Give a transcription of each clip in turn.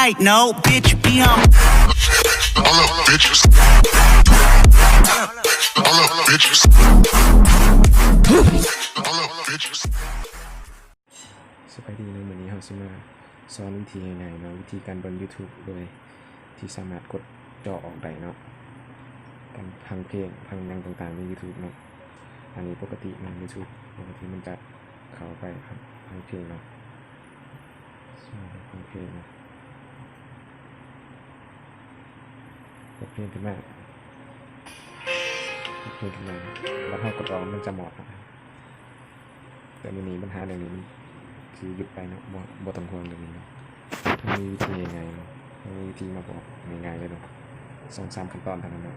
right, no, bitch, be on. All up, bitches. All up, bitches. All up, bitches. สบายดีนะวันนี้เราจะมาสอนวิธีง่ายๆเนาะวิธีการเบิ่ง YouTube โดยที่สามารถกดจอออกได้เนาะการพังเพลงพังหนังต่างๆใน YouTube เนาะอันนี้ปกติใน YouTube ปกติมันจะเข้าไปครับพังเพลงเนาะพังเพลงนะกดเพลงขึ้นมาแล้วพอกดออกมันจะหมดนะแต่วันนี้ปัญหาเรื่องนี้มันคือหยุดไปเนาะบ่ต้องห่วงเรื่องนี้เนาะมีวิธียังไงเนาะมีวิธีมาบอกง่ายๆเลยเนาะ2-3ขั้นตอนเท่านั้นเนาะ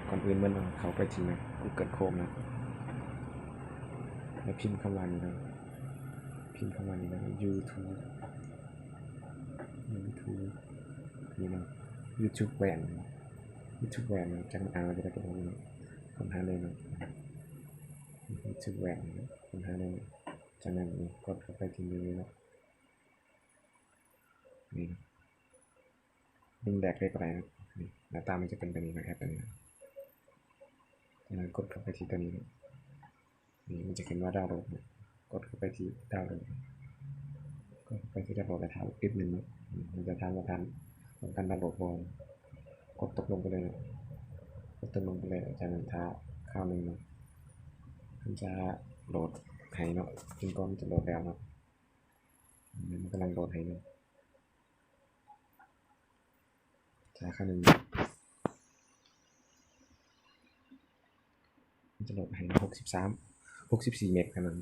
ก่อนอื่นมันเขาไปที่นะ Google Chrome นะแล้วพิมพ์คำว่านี้เนาะพิมพ์คำว่านี้นะ YouTube นี่เนาะ YouTube แหวน YouTube แหวนจังเอาจะได้กับผมเนาะค้นหาเลยเนาะ YouTube แหวนค้นหาเลยจากนั้นกดเข้าไปที่นี้เนาะนี่ลิงก์แดกได้ก็ได้นะนี่หน้าตามันจะเป็นแบบนี้นะครับตัวนี้จากนั้นกดเข้าไปที่ตัวนี้นี่มันจะเขียนว่าดาวน์โหลดกดเข้าไปที่ดาวน์โหลดก็ไปที่ดาวน์โหลดแล้วถามอีกนึงเนาะมันจะถามว่าการดาวน์โหลดบอลกดตกลงไปเลยกดตกลงไปเลยจากนั้นท้าข้าวนึงเนาะมันจะโหลดให้เนาะจนก่อนจะโหลดแล้วเนาะมันกำลังโหลดให้เนาะช้าข้าวนึงมันจะโหลดให้64 เมกกันนั้น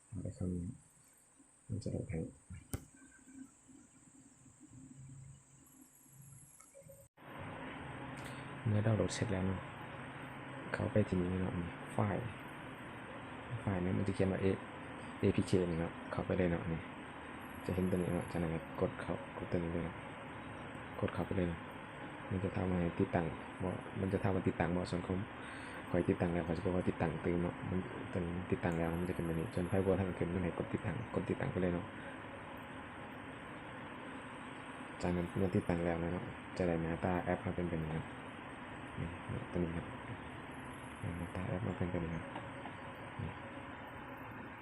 เอาไปข้าวนึงมันจะโหลดให้เมื่อดาวน์โหลดเสร็จแล้วเนาะเข้าไปที่นี้เนาะไฟล์นี้มันจะเขียนว่า APK นี่เนาะเข้าไปเลยเนาะนี่จะเห็นตัวนี้เนาะจากนั้นกดตัวนี้เลยกดเข้าไปเลยเนาะมันจะทำให้ติดตั้งบ่มันจะทำมาติดตั้งบ่ส่วนของคอยติดตั้งแล้วเขาจะบอกว่าติดตั้งตึงเนาะมันตัวนี้ติดตั้งแล้วมันจะเป็นแบบนี้จนไฟล์บัวทั้งขึ้นมันให้กดติดตั้งไปเลยเนาะจากนั้นเมื่อติดตั้งแล้วเนาะจะได้หน้าตาแอปมาเป็นแบบนี้นะนี่ตัวนี้ครับหน้าตาแอปมาเป็นแบบนี้นะ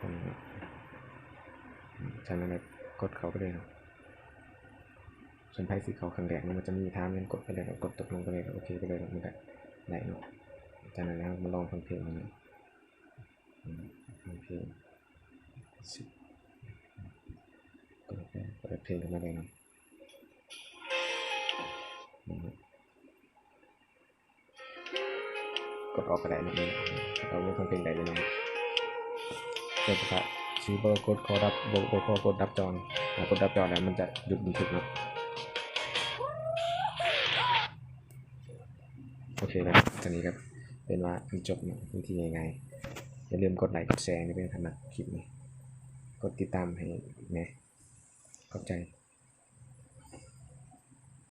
ตัวนี้นะจากนั้นกดเข้าไปเลยเนาะส่วนไพ่สีขาวข้างแดงมันจะมีทางนั้นกดไปเลยกดตกลงไปเลยโอเคไปเลยมันก็ไหลเนาะจากนั้นแล้วมาลองฟังเพลงนะฟังเพลงกดเพลงขึ้นมาเลยเนาะกดออกก็ได้นะเราไม่ฟังเพลงใดเลยเนาะเกิดจากซื้อเบอร์กดคอดับเบอร์คอกดดับจอนกดดับจอนแล้วมันจะหยุดบันทึกเนาะโอเคครับตอนนี้ครับเป็นว่าจบนะวิธีง่ายๆอย่าลืมกดไลค์กดแชร์นี่เป็นขนาดคลิปนี้กดติดตามให้แม่ขอบใจ